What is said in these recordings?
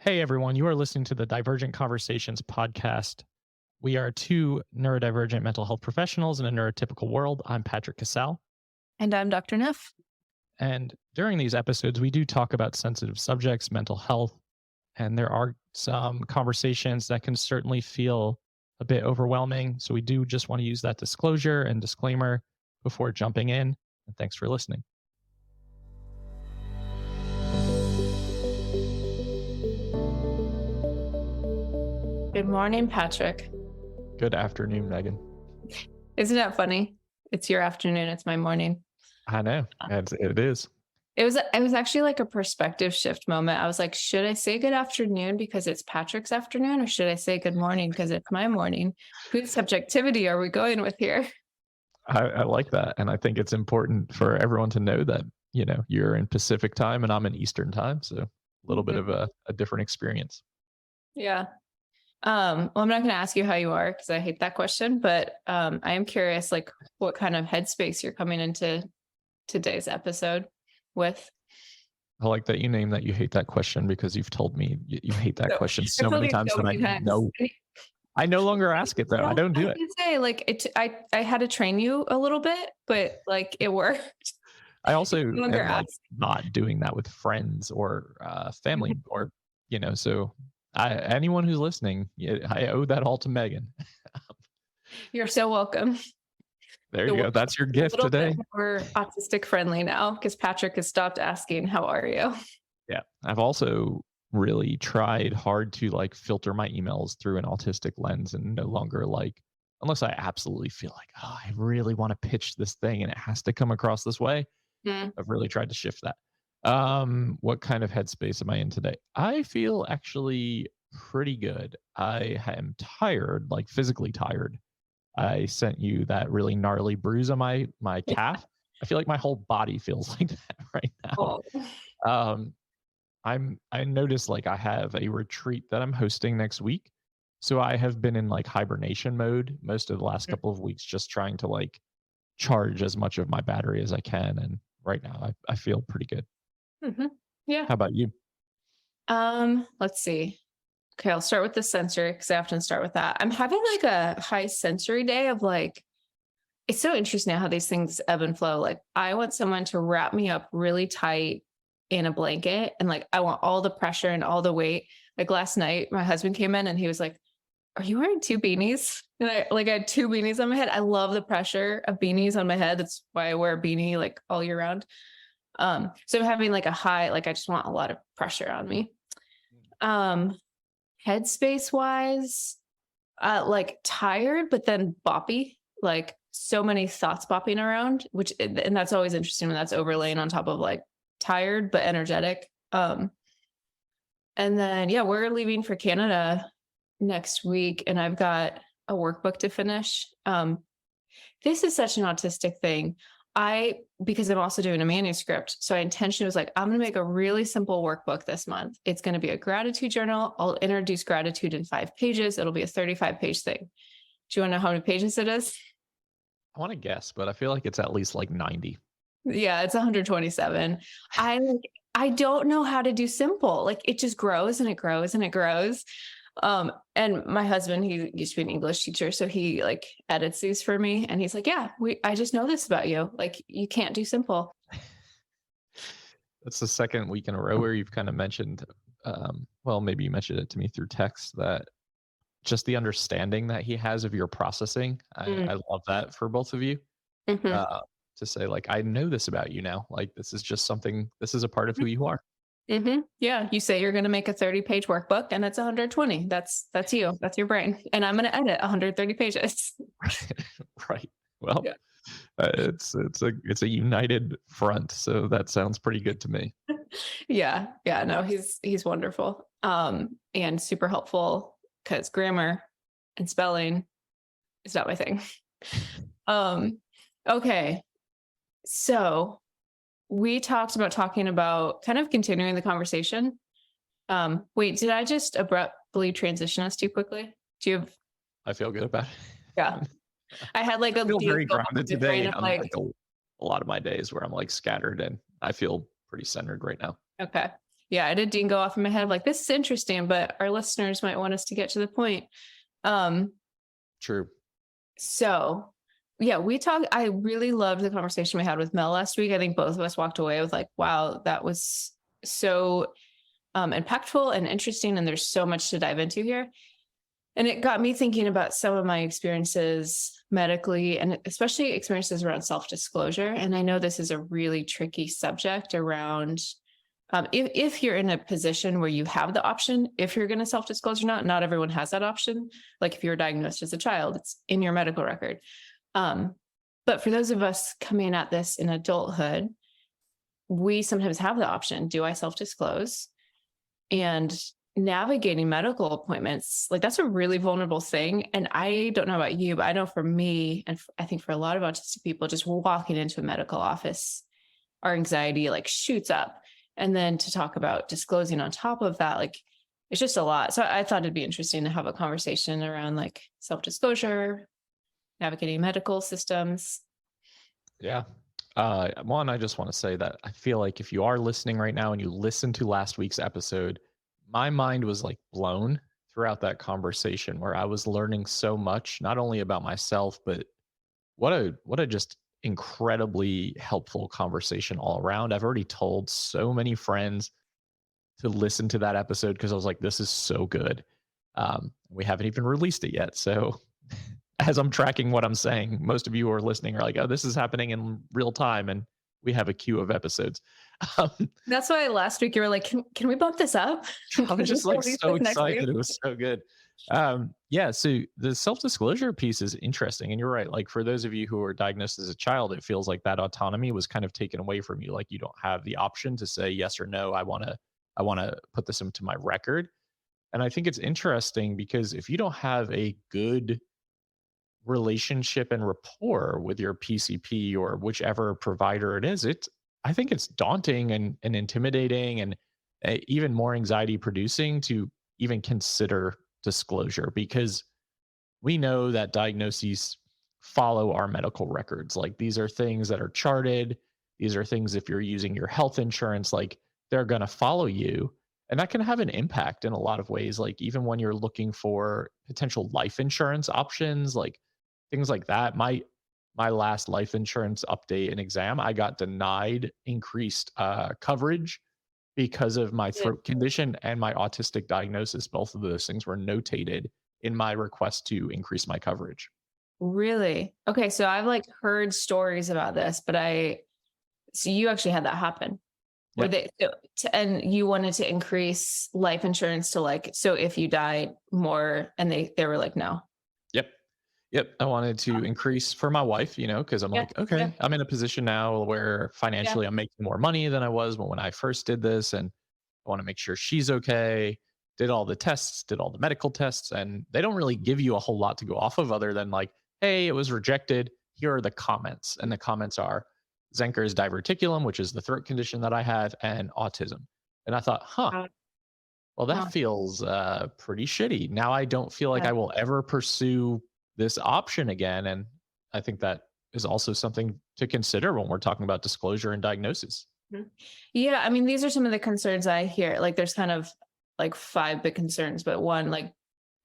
Hey everyone, you are listening to the Divergent Conversations podcast. We are two neurodivergent mental health professionals in a neurotypical world. I'm Patrick Casale. And I'm Dr. Neff. And during these episodes, we do talk about sensitive subjects, mental health, and there are some conversations that can certainly feel a bit overwhelming. So we do just want to use that disclosure and disclaimer before jumping in. And thanks for listening. Good morning, Patrick. Good afternoon, Megan. Isn't that funny? It's your afternoon. It's my morning. I know. It is. It was actually like a perspective shift moment. I was like, should I say good afternoon because it's Patrick's afternoon, or should I say good morning because it's my morning? Whose subjectivity are we going with here? I like that. And I think it's important for everyone to know that, you're in Pacific time and I'm in Eastern time. So a little bit of a different experience. Yeah. Well, I'm not going to ask you how you are because I hate that question, but I am curious, like, what kind of headspace you're coming into today's episode with. I like that you name that you hate that question because you've told me you hate that question so many times that I no longer ask it though. Yeah, I don't do I it. can say like I had to train you a little bit, but like it worked. I also am longer like ask. not doing that with friends or family or, so anyone who's listening, I owe that all to Megan. You're so welcome. There you go. That's your gift today. We're autistic friendly now because Patrick has stopped asking, how are you? Yeah. I've also really tried hard to like filter my emails through an autistic lens and no longer like, unless I absolutely feel like, oh, I really want to pitch this thing and it has to come across this way. I've really tried to shift that. What kind of headspace am I in today? I feel actually pretty good. I am tired, like physically tired. I sent you that really gnarly bruise on my calf. I feel like my whole body feels like that right now. Oh. I noticed like I have a retreat that I'm hosting next week. So I have been in like hibernation mode most of the last couple of weeks, just trying to like charge as much of my battery as I can. And right now I feel pretty good. Yeah. How about you? Let's see. Okay, I'll start with the sensory because I often start with that. I'm having like a high sensory day of like, it's so interesting how these things ebb and flow. Like I want someone to wrap me up really tight in a blanket and like I want all the pressure and all the weight. Like last night, my husband came in and he was like, "Are you wearing two beanies?" And I had two beanies on my head. I love the pressure of beanies on my head. That's why I wear a beanie like all year round. So I'm having like a high, like I just want a lot of pressure on me. Headspace wise, like tired, but then boppy, like so many thoughts bopping around, and that's always interesting when that's overlaying on top of like tired, but energetic. And then, yeah, we're leaving for Canada next week and I've got a workbook to finish. This is such an autistic thing. Because I'm also doing a manuscript. So I intentionally was like, I'm going to make a really simple workbook this month. It's going to be a gratitude journal. I'll introduce gratitude in 5 pages. It'll be a 35-page thing. Do you want to know how many pages it is? I want to guess, but I feel like it's at least like 90. Yeah, it's 127. I don't know how to do simple. Like it just grows and it grows and it grows. And my husband, he used to be an English teacher, so he like edits these for me. And he's like, yeah, I just know this about you. Like you can't do simple. That's the second week in a row where you've kind of mentioned, well, maybe you mentioned it to me through text, that just the understanding that he has of your processing. I love that for both of you. To say like, I know this about you now. Like this is just something, this is a part of who you are. Yeah. You say you're going to make a 30-page workbook and it's 120. That's you. That's your brain. And I'm going to edit 130 pages. Right. Well, yeah. It's a united front. So that sounds pretty good to me. Yeah. No, he's wonderful. And super helpful because grammar and spelling is not my thing. Okay. So we talked about talking about kind of continuing the conversation. Wait, did I just abruptly transition us too quickly? I feel good about it. Yeah. I had like I feel very grounded today. Like a lot of my days where I'm like scattered and I feel pretty centered right now. Okay. Yeah, I did ding go off in my head like, this is interesting, but our listeners might want us to get to the point. Um, True. so yeah, I really loved the conversation we had with Mel last week. I think both of us walked away with like, wow, that was so impactful and interesting. And there's so much to dive into here. And it got me thinking about some of my experiences medically and especially experiences around self-disclosure. And I know this is a really tricky subject around if you're in a position where you have the option, if you're going to self-disclose or not everyone has that option. Like if you're diagnosed as a child, it's in your medical record. But for those of us coming at this in adulthood, we sometimes have the option. Do I self-disclose? And navigating medical appointments, like that's a really vulnerable thing. And I don't know about you, but I know for me, and I think for a lot of autistic people, just walking into a medical office, our anxiety like shoots up. And then to talk about disclosing on top of that, like it's just a lot. So I thought it'd be interesting to have a conversation around like self-disclosure, navigating medical systems. Yeah. One, I just want to say that I feel like if you are listening right now and you listened to last week's episode, my mind was like blown throughout that conversation where I was learning so much, not only about myself, but what a just incredibly helpful conversation all around. I've already told so many friends to listen to that episode because I was like, this is so good. We haven't even released it yet. So as I'm tracking what I'm saying, most of you who are listening are like, oh, this is happening in real time. And we have a queue of episodes. That's why last week you were like, can we bump this up? I was just like so excited. It was so good. Yeah. So the self-disclosure piece is interesting. And you're right. Like for those of you who are diagnosed as a child, it feels like that autonomy was kind of taken away from you. Like you don't have the option to say yes or no. I want to put this into my record. And I think it's interesting because if you don't have a good relationship and rapport with your PCP or whichever provider it is, I think it's daunting and intimidating and even more anxiety producing to even consider disclosure because we know that diagnoses follow our medical records. Like these are things that are charted. These are things if you're using your health insurance, like they're going to follow you. And that can have an impact in a lot of ways. Like even when you're looking for potential life insurance options, like things like that. My last life insurance update and exam, I got denied increased coverage because of my throat condition and my autistic diagnosis. Both of those things were notated in my request to increase my coverage. Really? Okay. So I've like heard stories about this, but so you actually had that happen. Yep. And you wanted to increase life insurance to like, so if you died more and they were like, no. Yep. I wanted to increase for my wife, because I'm like, okay, I'm in a position now where financially I'm making more money than I was when I first did this. And I want to make sure she's okay. Did all the tests, did all the medical tests, and they don't really give you a whole lot to go off of other than like, hey, it was rejected. Here are the comments. And the comments are Zenker's diverticulum, which is the throat condition that I have, and autism. And I thought, well, that feels pretty shitty. Now I don't feel like I will ever pursue this option again. And I think that is also something to consider when we're talking about disclosure and diagnosis. Yeah. I mean, these are some of the concerns I hear. Like there's kind of like 5 big concerns, but one, like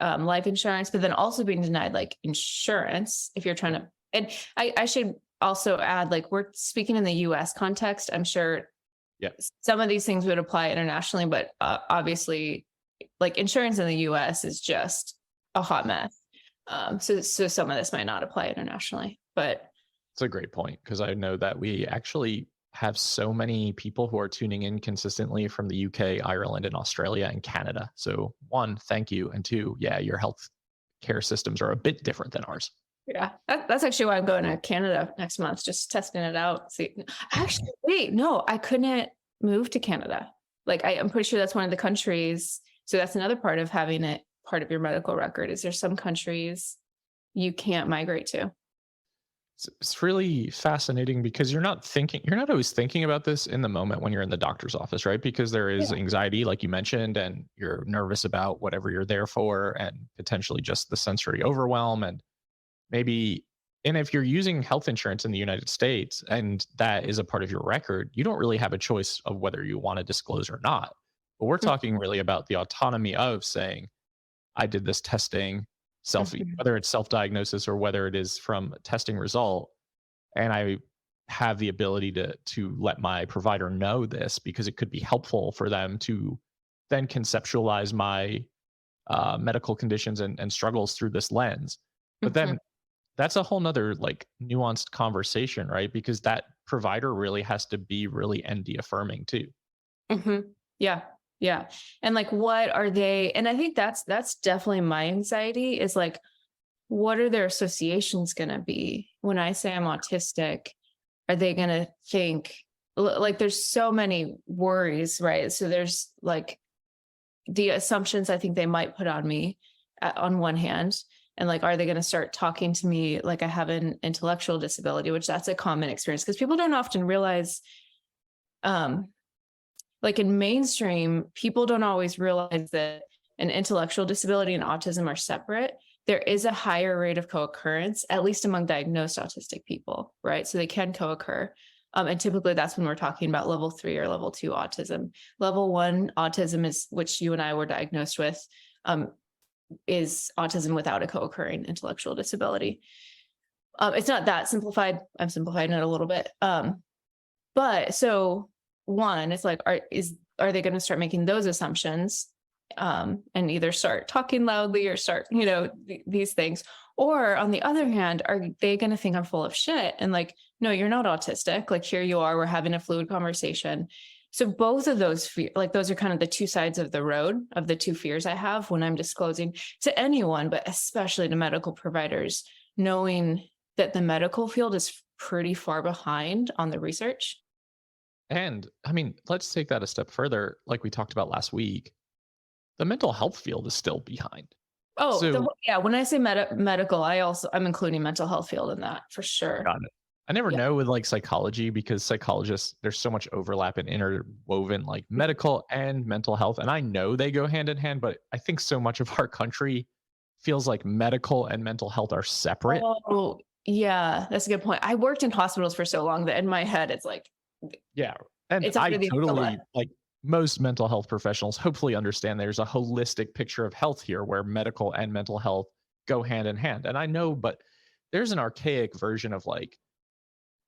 life insurance, but then also being denied like insurance if you're trying to, and I should also add, like we're speaking in the US context. I'm sure some of these things would apply internationally, but obviously like insurance in the US is just a hot mess. So some of this might not apply internationally, but it's a great point because I know that we actually have so many people who are tuning in consistently from the UK, Ireland, and Australia and Canada. So 1, thank you. And 2, your health care systems are a bit different than ours. Yeah, that's actually why I'm going to Canada next month, just testing it out. See, actually, wait, no, I couldn't move to Canada. Like I'm pretty sure that's one of the countries. So that's another part of having it part of your medical record. Is there some countries you can't migrate to? It's really fascinating because you're not always thinking about this in the moment when you're in the doctor's office, right? Because there is anxiety, like you mentioned, and you're nervous about whatever you're there for and potentially just the sensory overwhelm. And if you're using health insurance in the United States and that is a part of your record, you don't really have a choice of whether you want to disclose or not. But we're talking really about the autonomy of saying, I did this testing, Mhm. whether it's self-diagnosis or whether it is from a testing result, and I have the ability to let my provider know this because it could be helpful for them to then conceptualize my medical conditions and struggles through this lens. But Mhm. then that's a whole nother like nuanced conversation, right? Because that provider really has to be really ND affirming too. Mhm. Yeah. Yeah. And like what are they, and I think that's definitely my anxiety is like what are their associations going to be when I say I'm autistic? Are they going to think like there's so many worries, right? So there's like the assumptions I think they might put on me on one hand, and like are they going to start talking to me like I have an intellectual disability, which that's a common experience because people don't often realize um like in mainstream, people don't always realize that an intellectual disability and autism are separate. There is a higher rate of co-occurrence, at least among diagnosed autistic people, right? So they can co-occur. And typically that's when we're talking about level 3 or level 2 autism. Level 1 autism is, which you and I were diagnosed with, um, is autism without a co-occurring intellectual disability. It's not that simplified. I'm simplifying it a little bit. But so one, it's like, are they going to start making those assumptions and either start talking loudly or start, these things? Or on the other hand, are they going to think I'm full of shit and like, no, you're not autistic. Like here you are, we're having a fluid conversation. So both of those like those are kind of the two sides of the road of the two fears I have when I'm disclosing to anyone, but especially to medical providers, knowing that the medical field is pretty far behind on the research. And I mean, let's take that a step further. Like we talked about last week, the mental health field is still behind. Oh, So yeah, when I say medical, I'm including mental health field in that for sure. got it. I never Yeah. know with like psychology because psychologists, there's so much overlap and interwoven like medical and mental health. And I know they go hand in hand, but I think so much of our country feels like medical and mental health are separate. Oh, yeah, that's a good point. I worked in hospitals for so long that in my head, it's like, Yeah. And it's I under the umbrella. totally like most mental health professionals hopefully understand there's a holistic picture of health here where medical and mental health go hand in hand. And I know, but there's an archaic version of like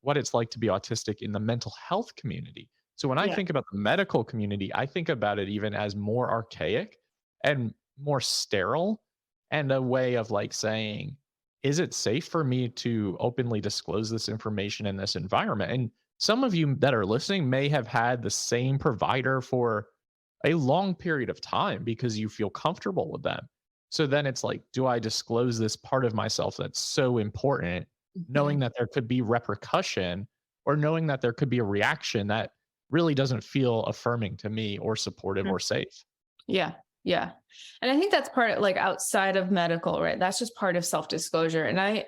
what it's like to be autistic in the mental health community. So when I Yeah. think about the medical community, I think about it even as more archaic and more sterile and a way of like saying, is it safe for me to openly disclose this information in this environment? And some of you that are listening may have had the same provider for a long period of time because you feel comfortable with them. So then it's like, do I disclose this part of myself that's so important, knowing Mhm. that there could be repercussion or knowing that there could be a reaction that really doesn't feel affirming to me or supportive or safe? Yeah. Yeah. And I think that's part of like outside of medical, right? That's just part of self-disclosure. And I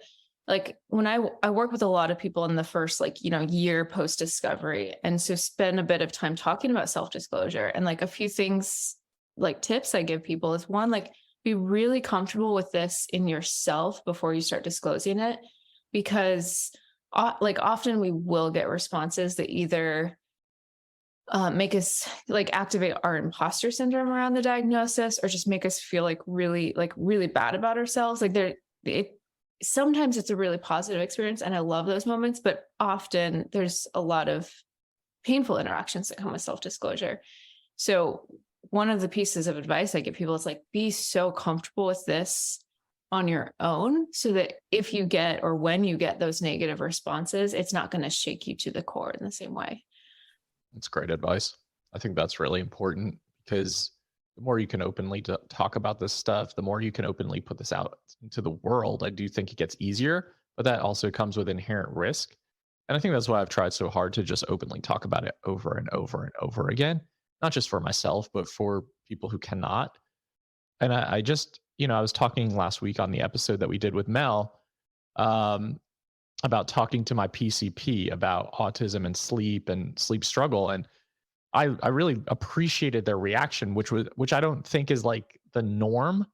like when I work with a lot of people in the first like, year post discovery. And so spend a bit of time talking about self-disclosure and like a few things like tips I give people is one, like be really comfortable with this in yourself before you start disclosing it. Because like often we will get responses that either make us like activate our imposter syndrome around the diagnosis or just make us feel like really bad about ourselves like it sometimes it's a really positive experience and I love those moments but often there's a lot of painful interactions that come with self-disclosure. So one of the pieces of advice I give people is like be so comfortable with this on your own so that if you get or when you get those negative responses it's not going to shake you to the core in the same way. That's great advice. I think that's really important because the more you can openly talk about this stuff, the more you can openly put this out into the world. I do think it gets easier, but that also comes with inherent risk. And I think that's why I've tried so hard to just openly talk about it over and over and over again, not just for myself, but for people who cannot. And I just, I was talking last week on the episode that we did with Mel um, about talking to my PCP about autism and sleep struggle. And I really appreciated their reaction, which I don't think is like the norm,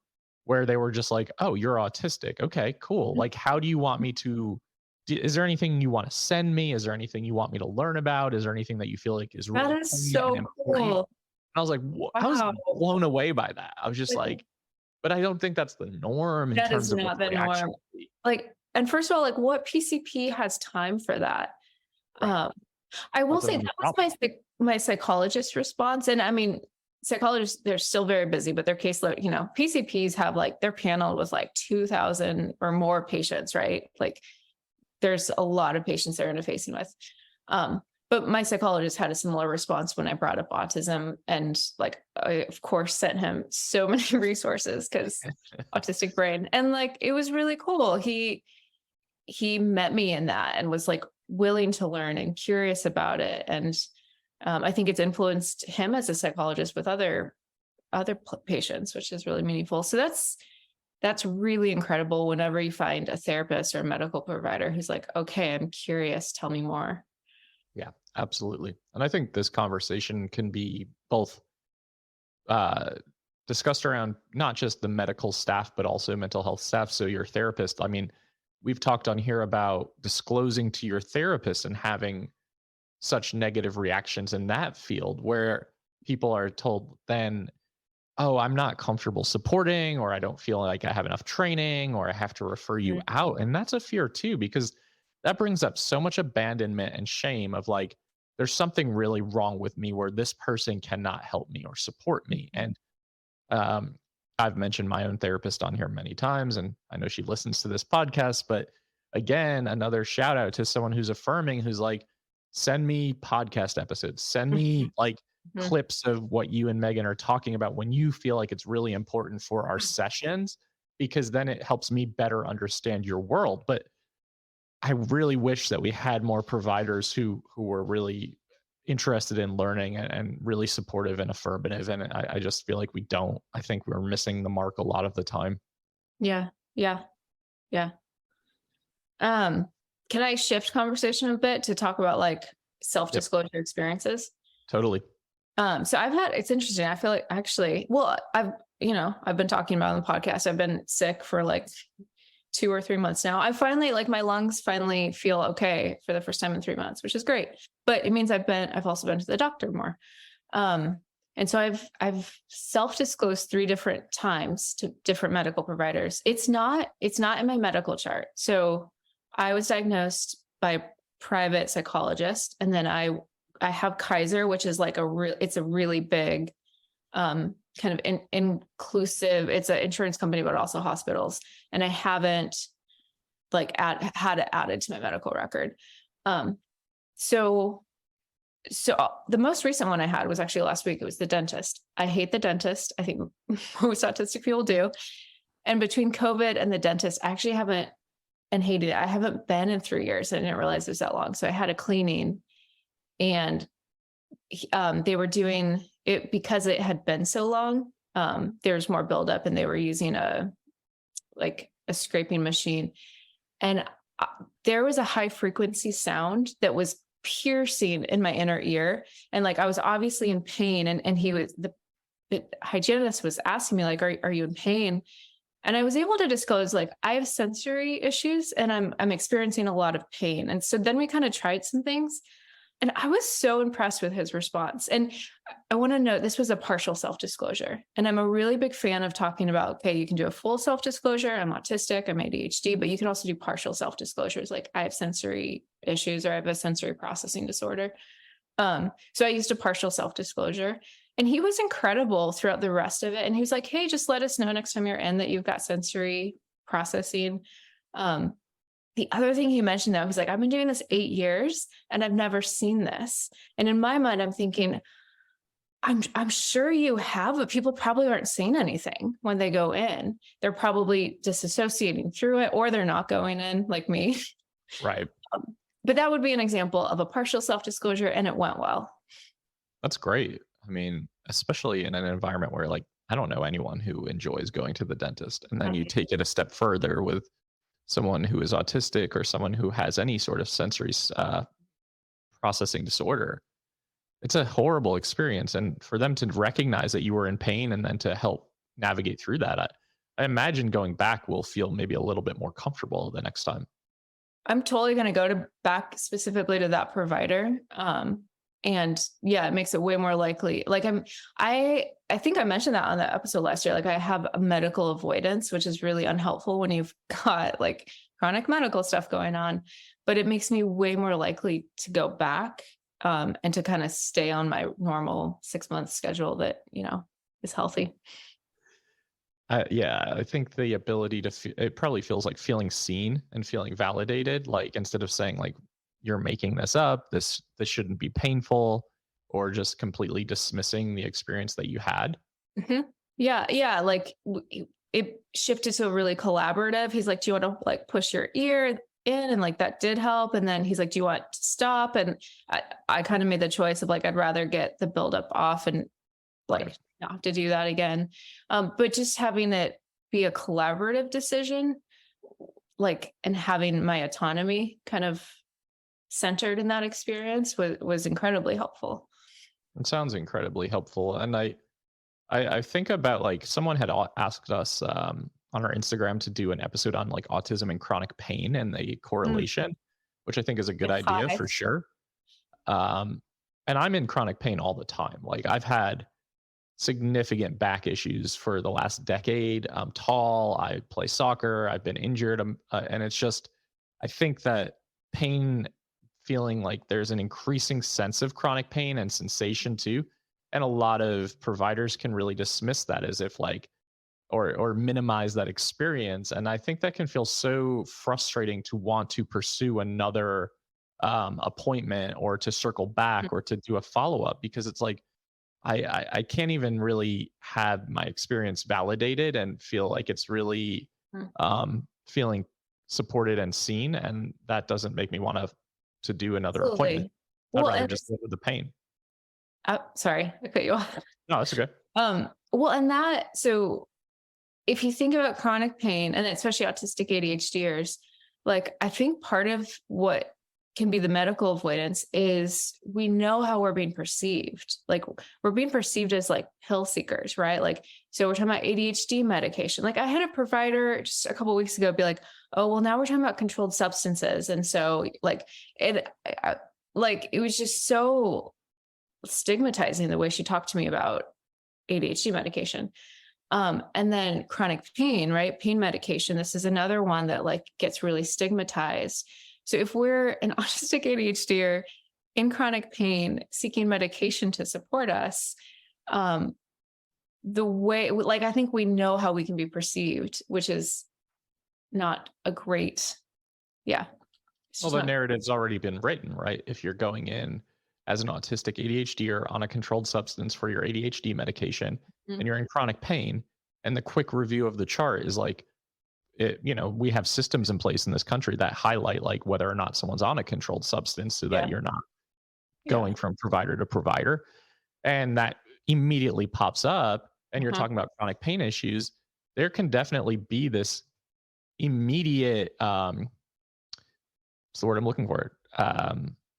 where they were just like, "Oh, you're autistic. Okay, cool. Mhm. Like, how do you want me to? Is there anything you want to send me? Is there anything you want me to learn about? Is there anything that you feel like is That really is poignant and so important?" cool. I was like, I was Wow. blown away by that. I was just Like, like, but I don't think that's the norm in that is terms of what not the the norm. reaction would be. Like, and first of all, like what PCP has time for that? Right. Um, I will That's a say huge that was problem. my psychologist response. And I mean, psychologists, they're still very busy, but their caseload, PCPs have like their panel with like 2,000 or more patients, right? Like there's a lot of patients they're interfacing with. But my psychologist had a similar response when I brought up autism, and like I of course sent him so many resources because autistic brain, and like it was really cool. He met me in that and was like willing to learn and curious about it, and I think it's influenced him as a psychologist with other patients, which is really meaningful. So that's really incredible whenever you find a therapist or a medical provider who's like, okay, I'm curious, tell me more. Yeah, absolutely. And I think this conversation can be both uh, discussed around not just the medical staff, but also mental health staff. So your therapist, I mean, we've talked on here about disclosing to your therapist and having such negative reactions in that field where people are told then, oh, I'm not comfortable supporting, or I don't feel like I have enough training, or I have to refer you Mhm. out. And that's a fear too, because that brings up so much abandonment and shame of like, there's something really wrong with me where this person cannot help me or support me. And um, I've mentioned my own therapist on here many times, and I know she listens to this podcast. But again, another shout out to someone who's affirming, who's like, send me podcast episodes, send me like Mhm. clips of what you and Megan are talking about when you feel like it's really important for our sessions, because then it helps me better understand your world. But I really wish that we had more providers who were really interested in learning and really supportive and affirmative. And I just feel like we don't. I think we're missing the mark a lot of the time. Yeah, yeah, yeah. Um, can I shift conversation a bit to talk about like Yep, self-disclosure experiences? totally. So it's interesting. I feel like actually, well, I've been talking about on the podcast. I've been sick for like 2 or 3 months now. I finally, like my lungs finally feel okay for the first time in 3 months, which is great. But it means I've also been to the doctor more. Um, and so I've self-disclosed 3 different times to different medical providers. It's not in my medical chart. So I was diagnosed by a private psychologist, and then I have Kaiser, which is like it's a really big kind of inclusive. It's an insurance company, but also hospitals. And I haven't like had it added to my medical record. Um, so the most recent one I had was actually last week. It was the dentist. I hate the dentist. I think most autistic people do. And between COVID and the dentist, I actually haven't and hated it. I haven't been in 3 years. I didn't realize it was that long. So I had a cleaning, and they were doing it because it had been so long. There's more buildup, and they were using a scraping machine, and there was a high frequency sound that was piercing in my inner ear, and like I was obviously in pain, and the hygienist was asking me like, are you in pain? And I was able to disclose like I have sensory issues, and I'm experiencing a lot of pain. And so then we kind of tried some things, and I was so impressed with his response. And I want to note this was a partial self-disclosure. And I'm a really big fan of talking about, okay, you can do a full self-disclosure. I'm autistic, I'm ADHD, but you can also do partial self-disclosures. Like I have sensory issues, or I have a sensory processing disorder. So I used a partial self-disclosure, and he was incredible throughout the rest of it. And he was like, hey, just let us know next time you're in that you've got sensory processing. The other thing he mentioned though, he's like, I've been doing this 8 years and I've never seen this. And in my mind, I'm thinking, I'm sure you have, but people probably aren't saying anything when they go in. They're probably disassociating through it, or they're not going in like me. Right. But that would be an example of a partial self-disclosure, and it went well. That's great. I mean, especially in an environment where like I don't know anyone who enjoys going to the dentist. And then you Right. take it a step further with someone who is autistic or someone who has any sort of sensory processing disorder. It's a horrible experience. And for them to recognize that you were in pain and then to help navigate through that, I imagine going back will feel maybe a little bit more comfortable the next time. I'm totally going to go back specifically to that provider. And yeah, it makes it way more likely. Like I think I mentioned that on the episode last year. Like I have a medical avoidance, which is really unhelpful when you've got like chronic medical stuff going on, but it makes me way more likely to go back and to kind of stay on my normal 6 month schedule that, is healthy. Yeah, I think the ability to it probably feels like feeling seen and feeling validated. Like instead of saying like you're making this up, this shouldn't be painful, or just completely dismissing the experience that you had. Mhm. Yeah, yeah. Like it shifted to a really collaborative. He's like, "Do you want to like push your ear in?" And like that did help. And then he's like, "Do you want to stop?" And I kind of made the choice of like I'd rather get the buildup off and like Right. not have to do that again. But just having it be a collaborative decision, like and having my autonomy kind of centered in that experience was incredibly helpful. It sounds incredibly helpful. And I think about like someone had asked us on our Instagram to do an episode on like autism and chronic pain and the Mm, correlation, which I think is a good high idea for five. sure. Um, and I'm in chronic pain all the time. Like I've had significant back issues for the last decade. I'm tall. I play soccer. I've been injured. And it's just, I think that pain, feeling like there's an increasing sense of chronic pain and sensation too. And a lot of providers can really dismiss that as if like, or minimize that experience. And I think that can feel so frustrating to want to pursue another appointment or to circle back or to do a follow up because it's like, I can't even really have my experience validated and feel like it's really Mhm. feeling supported and seen, and that doesn't make me want to do another appointment. Absolutely. I'd Well, rather and just live with the pain. sorry, I cut you off. No, that's okay. Well, and that so if you think about chronic pain and especially autistic ADHDers, like I think part of what can be the medical avoidance is we know how we're being perceived. Like we're being perceived as like pill seekers, right? Like, so we're talking about ADHD medication. Like I had a provider just a couple of weeks ago be like, "Oh, well, now we're talking about controlled substances." And so like like it was just so stigmatizing the way she talked to me about ADHD medication. And then chronic pain, right? Pain medication. This is another one that like gets really stigmatized. So if we're an autistic ADHDer in chronic pain, seeking medication to support us, the way, like, I think we know how we can be perceived, which is not a great, yeah. It's Well, just the not. narrative's already been written, right? If you're going in as an autistic ADHD or on a controlled substance for your ADHD medication Mhm. and you're in chronic pain, and the quick review of the chart is like, we have systems in place in this country that highlight like whether or not someone's on a controlled substance so that Yeah. you're not Yeah. going from provider to provider. And that immediately pops up, and you're Uh-huh. talking about chronic pain issues. There can definitely be this immediate what's the word I'm looking for?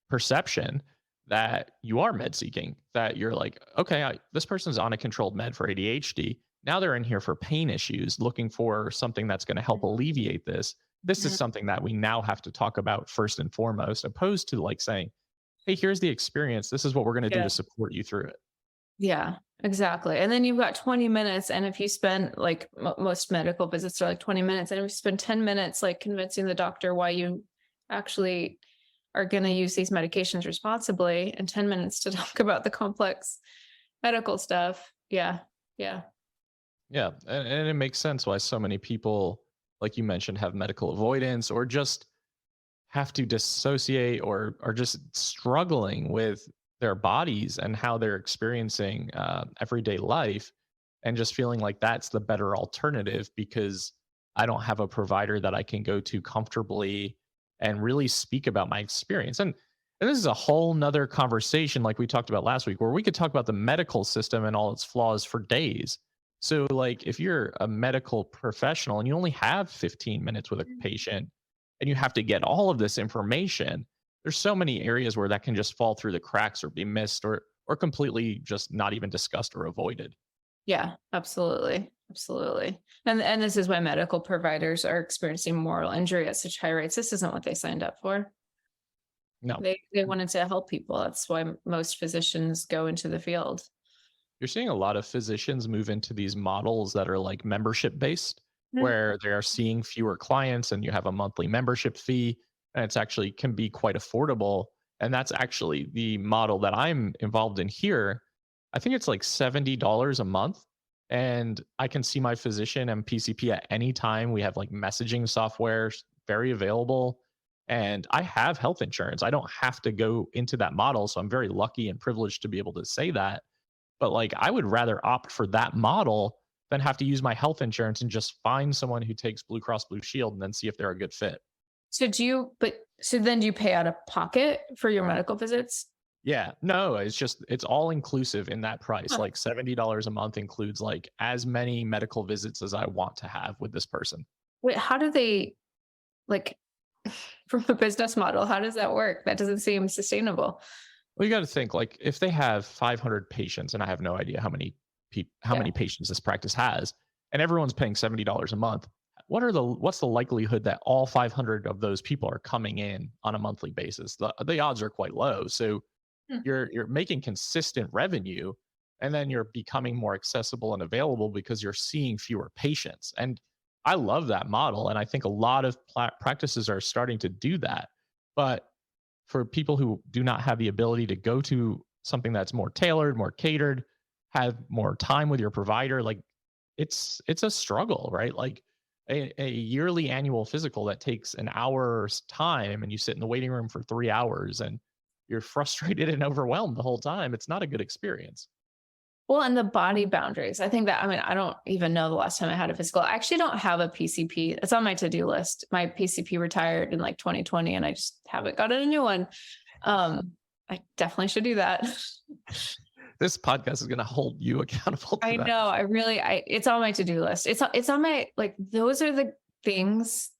Perception that you are med seeking, that you're like, okay, this person's on a controlled med for ADHD. Now they're in here for pain issues, looking for something that's going to help alleviate this. This is Mhm. something that we now have to talk about first and foremost, opposed to like saying, hey, here's the experience. This is what we're going to do Yeah. to support you through it. Yeah, exactly. And then you've got 20 minutes. And if you spend like most medical visits are like 20 minutes, and if you spend 10 minutes like convincing the doctor why you actually are going to use these medications responsibly, and 10 minutes to talk about the complex medical stuff. Yeah. Yeah. Yeah. And it makes sense why so many people, like you mentioned, have medical avoidance or just have to dissociate or are just struggling with their bodies and how they're experiencing everyday life, and just feeling like that's the better alternative because I don't have a provider that I can go to comfortably and really speak about my experience. And this is a whole nother conversation like we talked about last week, where we could talk about the medical system and all its flaws for days. So like if you're a medical professional and you only have 15 minutes with a patient and you have to get all of this information, there's so many areas where that can just fall through the cracks or be missed or completely just not even discussed or avoided. Yeah, absolutely. Absolutely. And this is why medical providers are experiencing moral injury at such high rates. This isn't what they signed up for. No. They wanted to help people. That's why most physicians go into the field. You're seeing a lot of physicians move into these models that are like membership based, Mm. where they're seeing fewer clients and you have a monthly membership fee, and it's actually can be quite affordable. And that's actually the model that I'm involved in here. I think it's like $70 a month. And I can see my physician and PCP at any time. We have like messaging software, very available. And I have health insurance. I don't have to go into that model. So I'm very lucky and privileged to be able to say that. But like, I would rather opt for that model than have to use my health insurance and just find someone who takes Blue Cross Blue Shield and then see if they're a good fit. So then do you pay out of pocket for your medical visits? Yeah, no, it's all inclusive in that price. Huh. Like $70 a month includes like as many medical visits as I want to have with this person. Wait, how do they like from a business model, how does that work? That doesn't seem sustainable. Well, you got to think like if they have 500 patients, and I have no idea how Yeah. many patients this practice has, and everyone's paying $70 a month. What's the likelihood that all 500 of those people are coming in on a monthly basis? The odds are quite low. So Hmm. you're making consistent revenue, and then you're becoming more accessible and available because you're seeing fewer patients. And I love that model, and I think a lot of practices are starting to do that. But for people who do not have the ability to go to something that's more tailored, more catered, have more time with your provider, like it's a struggle, right? Like a yearly annual physical that takes an hour's time and you sit in the waiting room for 3 hours and you're frustrated and overwhelmed the whole time. It's not a good experience. Well, and the body boundaries. I think that, I mean, I don't even know the last time I had a physical. I actually don't have a PCP. It's on my to-do list. My PCP retired in like 2020 and I just haven't gotten a new one. I definitely should do that. This podcast is going to hold you accountable to I that. know. It's on my to-do list. It's on my, like, those are the things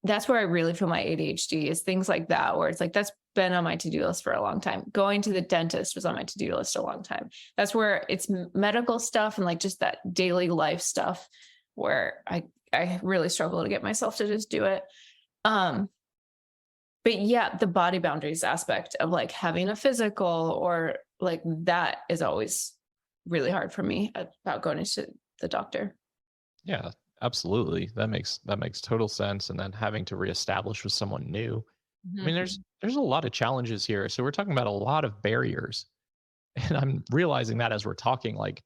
that's where I really feel my ADHD is things like that, where it's like, that's been on my to-do list for a long time. Going to the dentist was on my to-do list a long time. That's where it's medical stuff and like just that daily life stuff where I really struggle to get myself to just do it. But yeah, the body boundaries aspect of like having a physical or like that is always really hard for me about going to the doctor. Yeah, absolutely. That makes total sense. And then having to reestablish with someone new. I mean, Mhm. there's a lot of challenges here. So we're talking about a lot of barriers. And I'm realizing that as we're talking, like,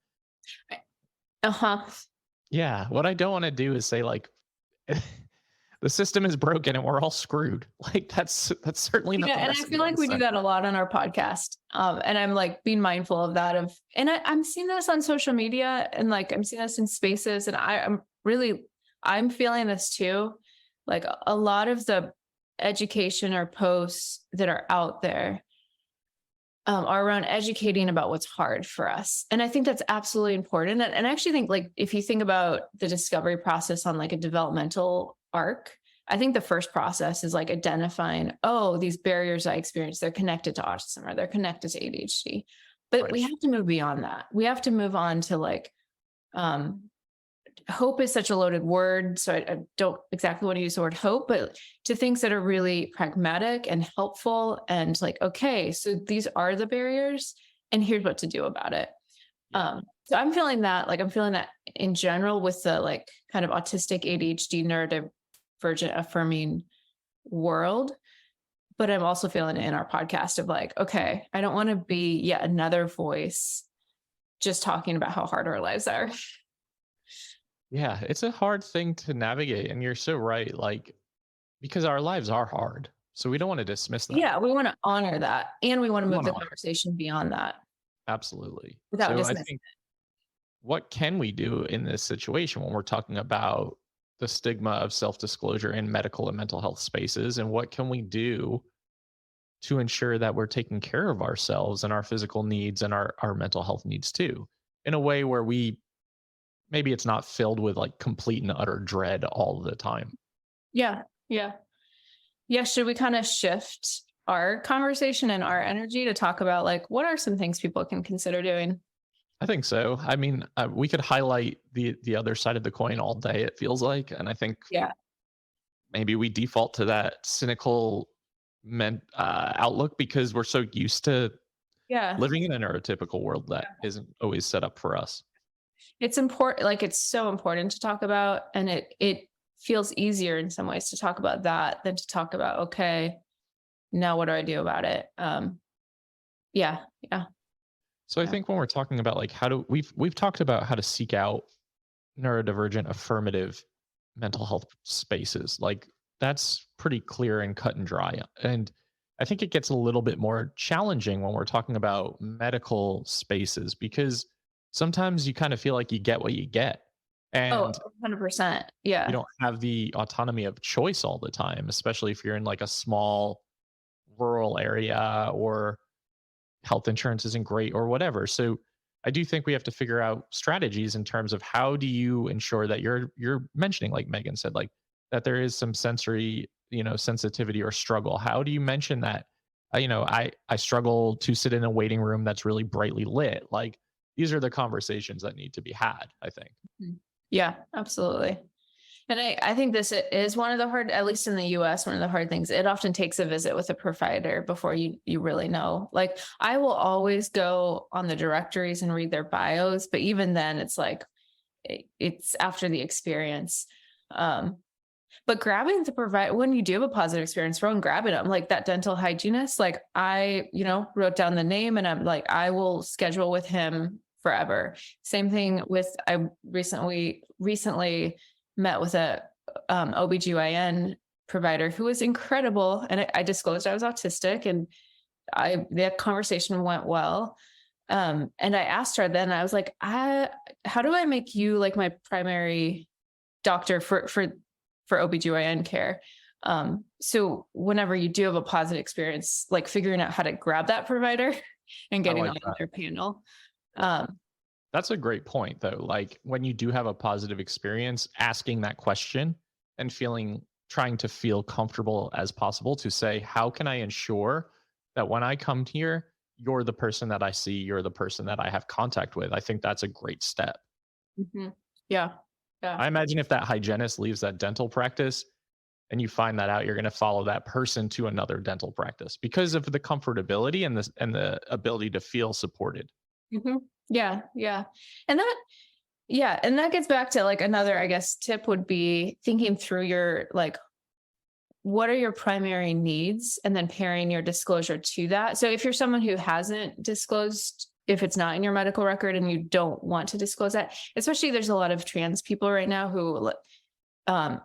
Uh-huh. yeah, what I don't want to do is say like the system is broken and we're all screwed. Like that's certainly not the And I message feel I like want to we do send. that a lot on our podcast. And I'm like being mindful of that and I'm seeing this on social media and like I'm seeing this in spaces and I'm feeling this too. Like a lot of the education or posts that are out there are around educating about what's hard for us. And I think that's absolutely important. And I actually think like if you think about the discovery process on like a developmental arc, I think the first process is like identifying, oh, these barriers I experience, they're connected to autism or they're connected to ADHD. But Right. we have to move beyond that. We have to move on to like hope is such a loaded word. So I don't exactly want to use the word hope, but to things that are really pragmatic and helpful and like, okay, so these are the barriers and here's what to do about it. Yeah. So I'm feeling that, like I'm feeling that in general with the like kind of autistic ADHD neurodivergent affirming world. But I'm also feeling it in our podcast of like, okay, I don't want to be yet another voice just talking about how hard our lives are. Yeah, it's a hard thing to navigate. And you're so right. Like, because our lives are hard. So we don't want to dismiss that. Yeah, we want to honor that. And we want to We move want the to honor. conversation beyond that Absolutely. without So I dismissing. think what can we do in this situation when we're talking about the stigma of self-disclosure in medical and mental health spaces, and what can we do to ensure that we're taking care of ourselves and our physical needs and our mental health needs too, in a way where we maybe it's not filled with like complete and utter dread all the time. Yeah. Yeah. Yeah. Should we kind of shift our conversation and our energy to talk about like what are some things people can consider doing? I think so. I mean, we could highlight the other side of the coin all day, it feels like, and I think Yeah. maybe we default to that cynical outlook because we're so used to Yeah. living in a neurotypical world that isn't always set up for us. It's important, like, it's so important to talk about, and it feels easier in some ways to talk about that than to talk about, okay, now what do I do about it? Yeah, yeah, So I yeah. think when we're talking about like how do we've talked about how to seek out neurodivergent affirmative mental health spaces. Like that's pretty clear and cut and dry. And I think it gets a little bit more challenging when we're talking about medical spaces because sometimes you kind of feel like you get what you get. Oh, And 100%. you Yeah. don't have the autonomy of choice all the time, especially if you're in like a small rural area or health insurance isn't great or whatever. So I do think we have to figure out strategies in terms of how do you ensure that you're mentioning, like Megan said, like that there is some sensory, sensitivity or struggle. How do you mention that? I struggle to sit in a waiting room that's really brightly lit. Like these are the conversations that need to be had, I think. Mhm. Yeah, absolutely. And I think this is one of the hard, at least in the US, one of the hard things. It often takes a visit with a provider before you really know. Like I will always go on the directories and read their bios, but even then it's like it's after the experience. Um, but grabbing the provider when you do have a positive experience, go and grabbing them, like that dental hygienist, like I, wrote down the name and I'm like, I will schedule with him forever. Same thing with I recently met with a OBGYN provider who was incredible. And I disclosed I was autistic and that conversation went well. And I asked her then, I was like, how do I make you like my primary doctor for OBGYN care? So whenever you do have a positive experience, like figuring out how to grab that provider and I getting like on that. their panel. Um, That's a great point, though. Like when you do have a positive experience, asking that question and trying to feel comfortable as possible to say, how can I ensure that when I come here, you're the person that I see, you're the person that I have contact with? I think that's a great step. mhm. Yeah. Yeah. I imagine if that hygienist leaves that dental practice and you find that out, you're going to follow that person to another dental practice because of the comfortability and the ability to feel supported. Mhm. Yeah, yeah. And that gets back to like another, I guess, tip would be thinking through your like what are your primary needs and then pairing your disclosure to that. So if you're someone who hasn't disclosed, if it's not in your medical record and you don't want to disclose that, especially there's a lot of trans people right now who um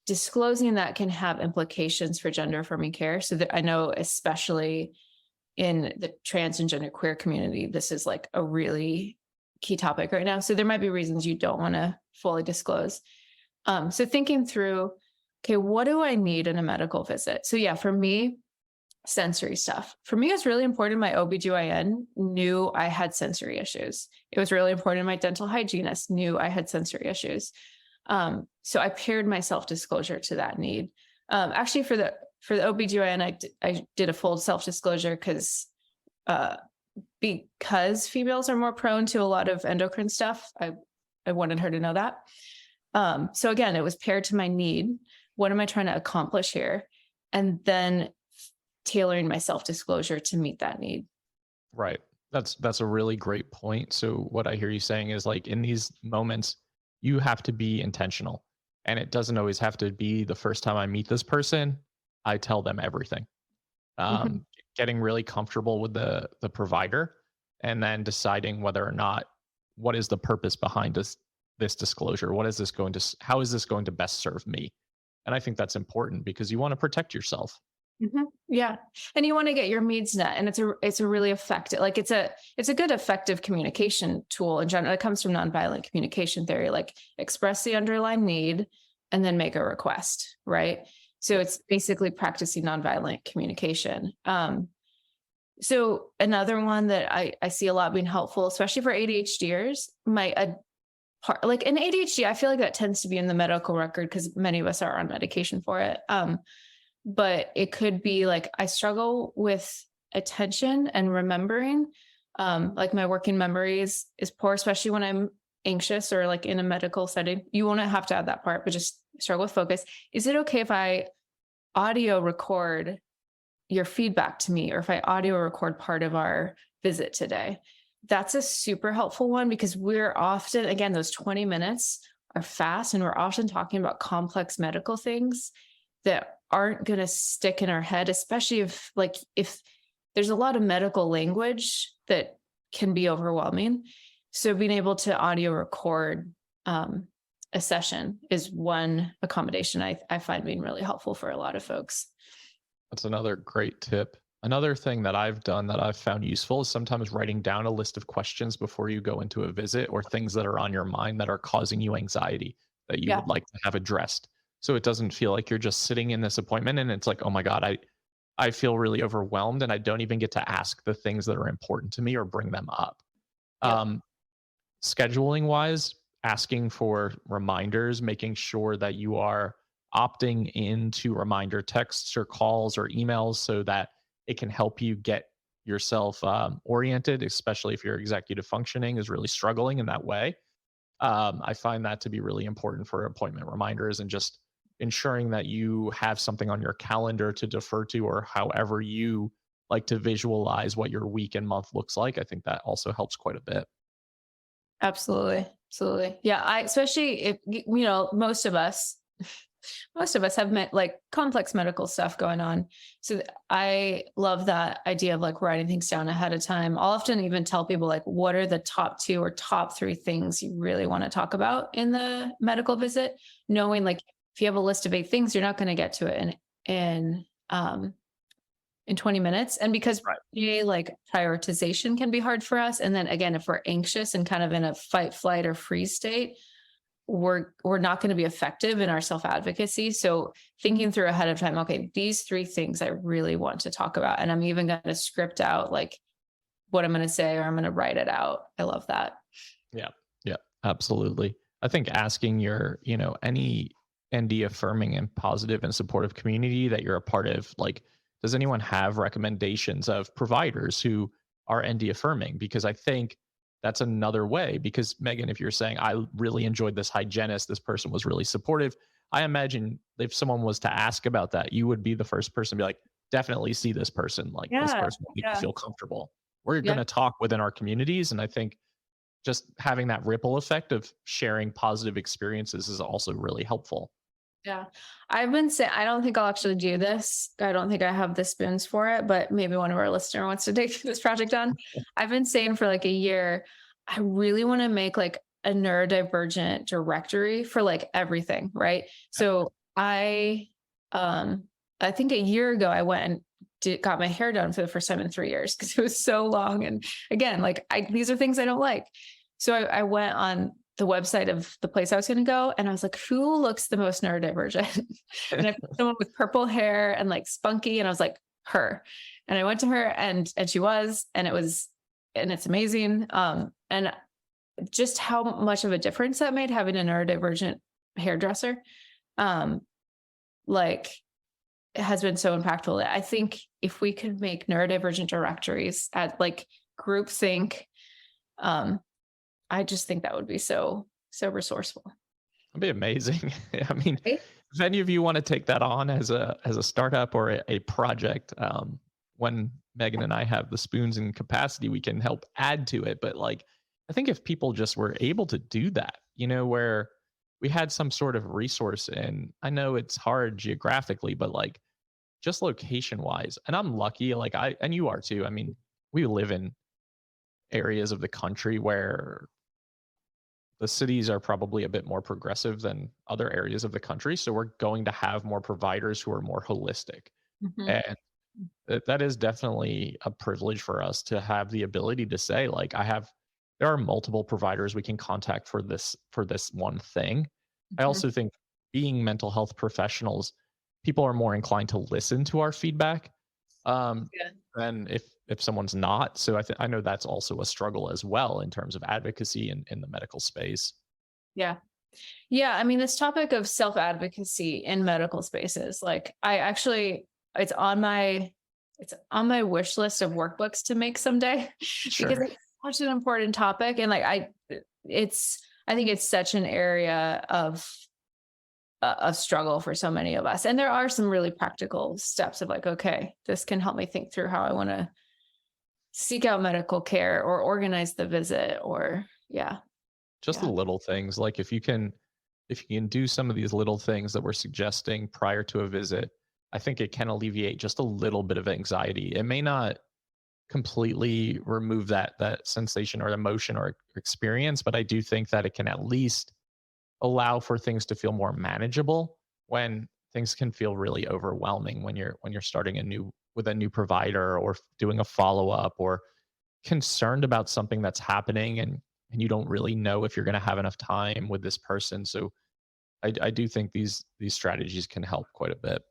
disclosing that can have implications for gender affirming care. So that I know especially in the trans and gender queer community, this is like a really key topic right now. So there might be reasons you don't want to fully disclose. So thinking through, okay, what do I need in a medical visit? So yeah, for me, sensory stuff. For me, it's really important. My OBGYN knew I had sensory issues. It was really important. My dental hygienist knew I had sensory issues. So I paired my self-disclosure to that need. Actually, for the OBGYN, I did a full self-disclosure because females are more prone to a lot of endocrine stuff. I wanted her to know that. So again, it was paired to my need. What am I trying to accomplish here? And then tailoring my self-disclosure to meet that need. Right. That's a really great point. So what I hear you saying is like in these moments, you have to be intentional. And it doesn't always have to be the first time I meet this person, I tell them everything. Mhm. Um, Getting really comfortable with the provider and then deciding whether or not what is the purpose behind this disclosure? How is this going to best serve me? And I think that's important because you want to protect yourself. Yeah. And you want to get your needs met. And it's a really effective, like it's a good effective communication tool in general. It comes from nonviolent communication theory, like express the underlying need and then make a request. Right. So it's basically practicing nonviolent communication. So another one that I see a lot being helpful, especially for ADHDers, like in ADHD, I feel like that tends to be in the medical record because many of us are on medication for it. But it could be like I struggle with attention and remembering. Like my working memory is poor, especially when I'm anxious or like in a medical setting. You won't have to add that part, but just struggle with focus. Is it okay if I audio record your feedback to me, or if I audio record part of our visit today. That's a super helpful one because we're often, again, those 20 minutes are fast and we're often talking about complex medical things that aren't going to stick in our head, especially if there's a lot of medical language that can be overwhelming. So being able to audio record a session is one accommodation I find being really helpful for a lot of folks. That's another great tip. Another thing that I've done that I've found useful is sometimes writing down a list of questions before you go into a visit, or things that are on your mind that are causing you anxiety that you Yeah. would like to have addressed. So it doesn't feel like you're just sitting in this appointment and it's like, oh my God, I feel really overwhelmed and I don't even get to ask the things that are important to me or bring them up. Yep. Scheduling wise, asking for reminders, making sure that you are opting into reminder texts or calls or emails so that it can help you get yourself oriented, especially if your executive functioning is really struggling in that way. I find that to be really important for appointment reminders, and just ensuring that you have something on your calendar to defer to, or however you like to visualize what your week and month looks like. I think that also helps quite a bit. Absolutely. Absolutely. Yeah. Especially if, most of us have met like complex medical stuff going on. So I love that idea of like writing things down ahead of time. I'll often even tell people like, what are the top 2 or top 3 things you really want to talk about in the medical visit? Knowing like if you have a list of 8 things, you're not going to get to it in 20 minutes. And because like prioritization can be hard for us. And then again, if we're anxious and kind of in a fight, flight, or freeze state, we're not going to be effective in our self-advocacy. So thinking through ahead of time, okay, these 3 things I really want to talk about. And I'm even going to script out like what I'm going to say, or I'm going to write it out. I love that. Yeah. Yeah, absolutely. I think asking your, any ND affirming and positive and supportive community that you're a part of, like, does anyone have recommendations of providers who are ND affirming? Because I think that's another way. Because Megan, if you're saying, I really enjoyed this hygienist, this person was really supportive, I imagine if someone was to ask about that, you would be the first person to be like, definitely see this person. Like, this Yeah. person will make you feel comfortable. We're Yeah. going to talk within our communities. And I think just having that ripple effect of sharing positive experiences is also really helpful. Yeah. I've been saying, I don't think I'll actually do this. I don't think I have the spoons for it, but maybe one of our listeners wants to take this project on. I've been saying for like a year, I really want to make like a neurodivergent directory for like everything. Right. So I think a year ago I went and got my hair done for the first time in 3 years because it was so long. And again, like these are things I don't like. So I went on the website of the place I was going to go. And I was like, who looks the most neurodivergent? And I put someone with purple hair and like spunky. And I was like, her. And I went to her and she was, and it's amazing. And just how much of a difference that made having a neurodivergent hairdresser. Like it has been so impactful. I think if we could make neurodivergent directories at like groupthink, I just think that would be so resourceful. It'd be amazing. I mean, Right? if any of you want to take that on as a startup or a project, when Megan and I have the spoons and capacity, we can help add to it. But like, I think if people just were able to do that, where we had some sort of resource, and I know it's hard geographically, but like just location wise, and I'm lucky, like and you are too. I mean, we live in areas of the country where the cities are probably a bit more progressive than other areas of the country. So we're going to have more providers who are more holistic. Mhm. And that is definitely a privilege for us to have the ability to say, like, there are multiple providers we can contact for this one thing. I Mhm. also think being mental health professionals, people are more inclined to listen to our feedback Yeah. than if someone's not. So I know that's also a struggle as well in terms of advocacy in the medical space. Yeah. Yeah. I mean, this topic of self-advocacy in medical spaces, like it's on my wish list of workbooks to make someday because Sure. it's such an important topic. And like, I think it's such an area of a struggle for so many of us. And there are some really practical steps of like, okay, this can help me think through how I want to seek out medical care or organize the visit, or Just the little things. Like if you can do some of these little things that we're suggesting prior to a visit, I think it can alleviate just a little bit of anxiety. It may not completely remove that sensation or emotion or experience, but I do think that it can at least allow for things to feel more manageable when things can feel really overwhelming when you're starting with a new provider or doing a follow-up or concerned about something that's happening and you don't really know if you're going to have enough time with this person. So I do think these strategies can help quite a bit.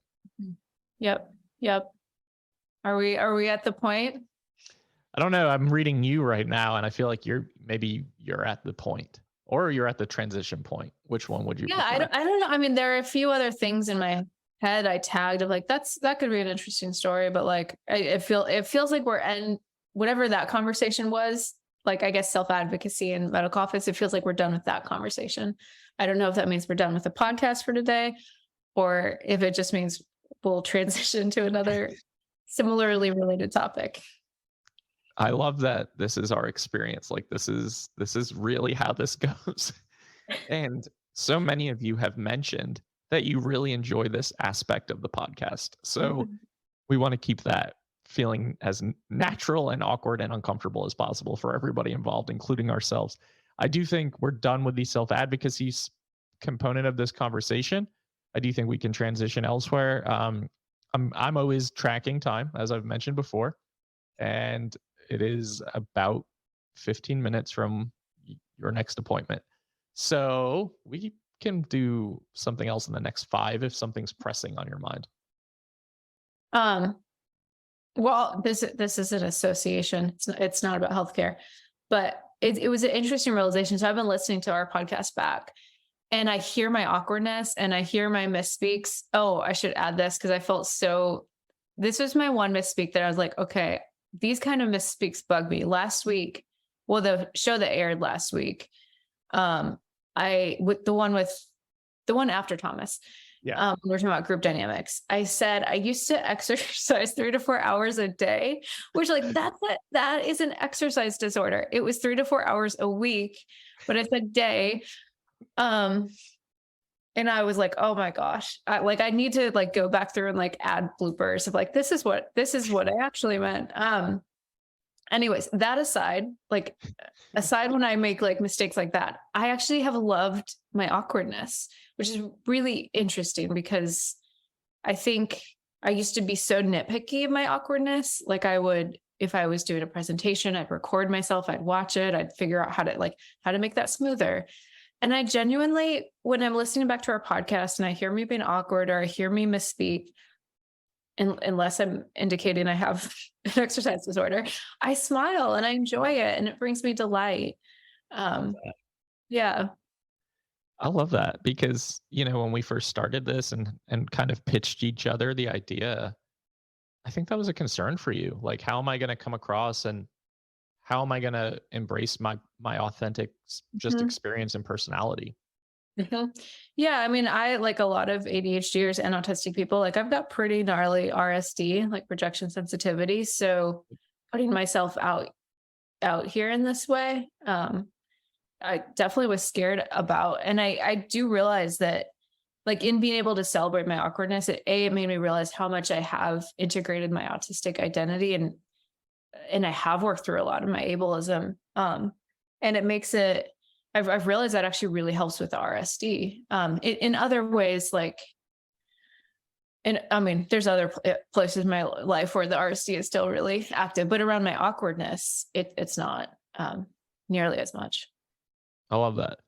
Yep. Are we at the point? I don't know. I'm reading you right now, and I feel like you're at the point, or you're at the transition point. Which one would you? Yeah, I don't know. I mean, there are a few other things in my head I tagged of like that could be an interesting story, but like it feels like we're in whatever that conversation was. Like I guess self-advocacy in medical office. It feels like we're done with that conversation. I don't know if that means we're done with the podcast for today, or if it just means we'll transition to another similarly related topic. I love that this is our experience. Like this is really how this goes. And so many of you have mentioned that you really enjoy this aspect of the podcast. So we want to keep that feeling as natural and awkward and uncomfortable as possible for everybody involved, including ourselves. I do think we're done with the self-advocacy component of this conversation. I do think we can transition elsewhere. I'm always tracking time, as I've mentioned before, and it is about 15 minutes from your next appointment. So we can do something else in the next 5 if something's pressing on your mind. Well, this is an association. It's not about healthcare, but it was an interesting realization. So I've been listening to our podcast back, and I hear my awkwardness and I hear my misspeaks. Oh, I should add this because I felt this was my one misspeak that I was like, okay, these kind of misspeaks bug me. Last week, well, the show that aired last week, with the one after Thomas. Yeah. We're talking about group dynamics. I said I used to exercise 3 to 4 hours a day, which like that is an exercise disorder. It was 3 to 4 hours a week, but it's a day. And I was like, oh my gosh, I need to like go back through and like add bloopers of like, this is what I actually meant. Anyways, that aside when I make like mistakes like that, I actually have loved my awkwardness, which is really interesting because I think I used to be so nitpicky of my awkwardness. Like I would, if I was doing a presentation, I'd record myself, I'd watch it, I'd figure out how to make that smoother. And I genuinely, when I'm listening back to our podcast and I hear me being awkward or I hear me misspeak, unless I'm indicating I have an exercise disorder, I smile and I enjoy it and it brings me delight. Yeah. I love that because, when we first started this and kind of pitched each other the idea, I think that was a concern for you. Like, how am I going to come across and how am I going to embrace my authentic just experience and personality? Yeah. I mean, I like a lot of ADHDers and autistic people, like I've got pretty gnarly RSD, like rejection sensitivity. So putting myself out here in this way, I definitely was scared about. And I do realize that like in being able to celebrate my awkwardness, it made me realize how much I have integrated my autistic identity and I have worked through a lot of my ableism. And it makes it, I've realized that actually really helps with the RSD. In other ways, like, and I mean, there's other places in my life where the RSD is still really active, but around my awkwardness, it's not nearly as much. I love that.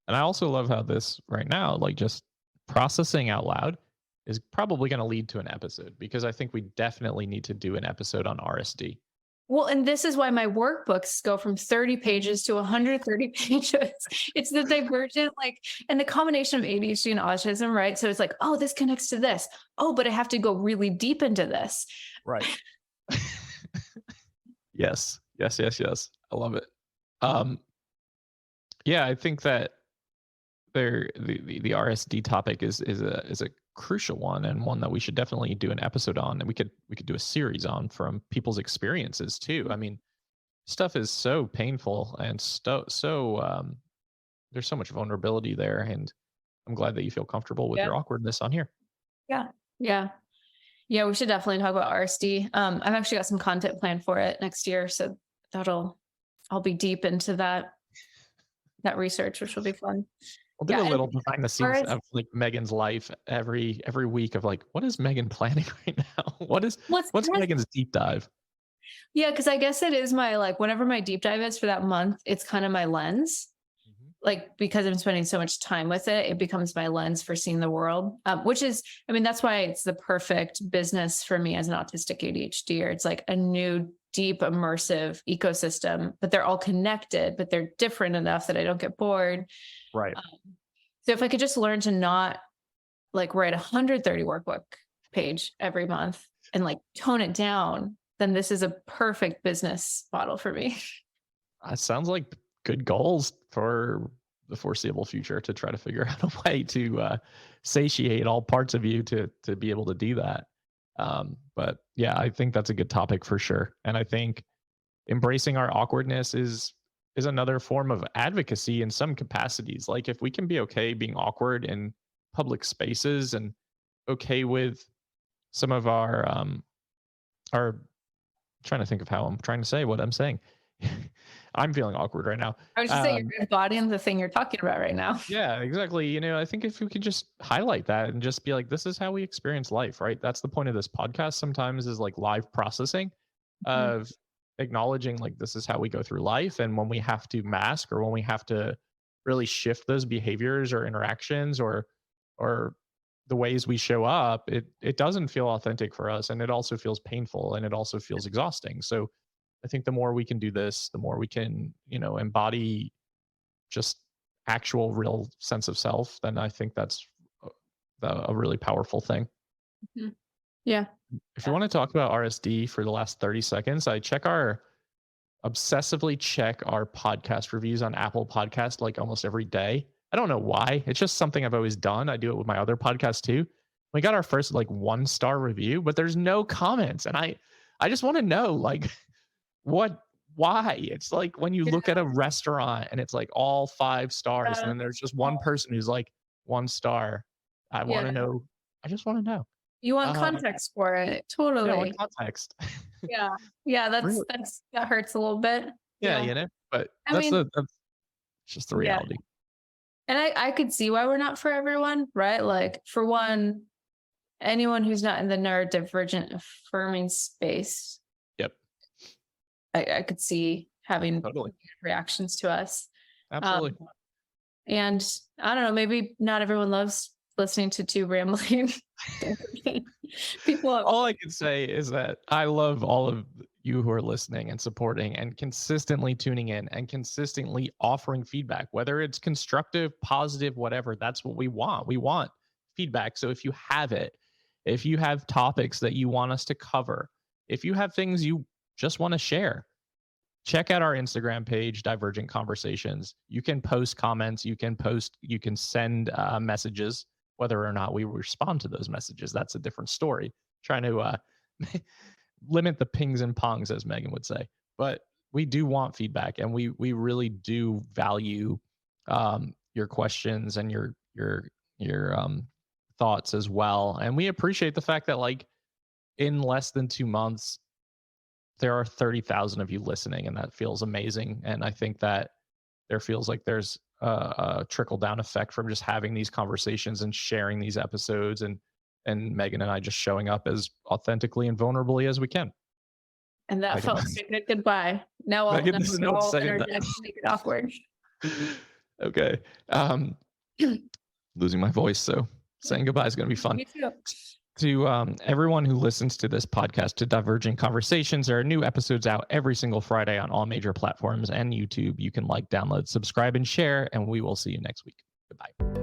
And I also love how this right now, like just processing out loud is probably going to lead to an episode because I think we definitely need to do an episode on RSD. Well, and this is why my workbooks go from 30 pages to 130 pages. It's the Divergent, and the combination of ADHD and autism, right? So it's like, oh, this connects to this. Oh, but I have to go really deep into this. Right. Yes. I love it. Yeah, I think that the RSD topic is a crucial one, and one that we should definitely do an episode on, and we could do a series on from people's experiences too. I mean, stuff is so painful and there's so much vulnerability there, and I'm glad that you feel comfortable with Yeah. your awkwardness on here. Yeah. Yeah. Yeah. We should definitely talk about RSD. I've actually got some content planned for it next year. So I'll be deep into that research, which will be fun. We'll do Yeah, a and little behind the scenes RS of like Megan's life every week of like, what is Megan planning right now? what's What's RS Megan's deep dive? Yeah, because I guess it is my, like, whenever my deep dive is for that month, it's kind of my lens. Mhm. Like, because I'm spending so much time with it, it becomes my lens for seeing the world. Which is, I mean, that's why it's the perfect business for me as an autistic ADHDer. It's like a new, deep, immersive ecosystem, but they're all connected, but they're different enough that I don't get bored. Right. So if I could just learn to not like write 130 workbook page every month and like tone it down, then this is a perfect business model for me. Sounds like good goals for the foreseeable future, to try to figure out a way to satiate all parts of you to be able to do that. But yeah, I think that's a good topic for sure. And I think embracing our awkwardness is another form of advocacy in some capacities. Like, if we can be okay being awkward in public spaces, and okay with some of our trying to think of how I'm trying to say what I'm saying. I'm feeling awkward right now. I was just saying you're embodying the thing you're talking about right now. Yeah, exactly. You know, I think if we could just highlight that and just be like, this is how we experience life, right? That's the point of this podcast sometimes, is like live processing Mhm. of acknowledging like, this is how we go through life. And when we have to mask, or when we have to really shift those behaviors or interactions, or the ways we show up, it doesn't feel authentic for us. And it also feels painful, and it also feels exhausting. So I think the more we can do this, the more we can, embody just actual real sense of self, then I think that's a really powerful thing. Mhm. Yeah. If you want to talk about RSD for the last 30 seconds, I obsessively check our podcast reviews on Apple Podcast like almost every day. I don't know why. It's just something I've always done. I do it with my other podcast too. We got our first like 1-star review, but there's no comments. And I just want to know, like, why? It's like when you look at a restaurant and it's like all 5 stars, and then there's just one person who's like 1 star. I want to Yeah. know. I just want to know. You want context for it. Yeah, I Totally. want context. Yeah. Yeah. Really? That hurts a little bit. Yeah, but I that's mean, that's just the yeah. reality. And I could see why we're not for everyone, right? Like, for one, anyone who's not in the neurodivergent-affirming space, Yep. I could see having Totally. reactions to us. Absolutely. And I don't know, maybe not everyone loves listening to two rambling people. All I can say is that I love all of you who are listening and supporting and consistently tuning in and consistently offering feedback, whether it's constructive, positive, whatever. That's what we want. We want feedback. So if you have it, if you have topics that you want us to cover, if you have things you just want to share, check out our Instagram page, Divergent Conversations. You can post comments, you can send messages. Whether or not we respond to those messages, that's a different story. Trying to limit the pings and pongs, as Megan would say. But we do want feedback, and we really do value your questions and your thoughts as well. And we appreciate the fact that, like, in less than 2 months, there are 30,000 of you listening, and that feels amazing. And I think that there feels like there's a trickle down effect from just having these conversations and sharing these episodes, and Megan and I just showing up as authentically and vulnerably as we can. And that felt like a good goodbye. Now I'll Megan doesn't know what to say to that. interject to make it awkward. Okay. Losing my voice, so saying goodbye is going to be fun. Me too. To everyone who listens to this podcast, to Divergent Conversations, there are new episodes out every single Friday on all major platforms and YouTube. You can like, download, subscribe, and share, and we will see you next week. Goodbye.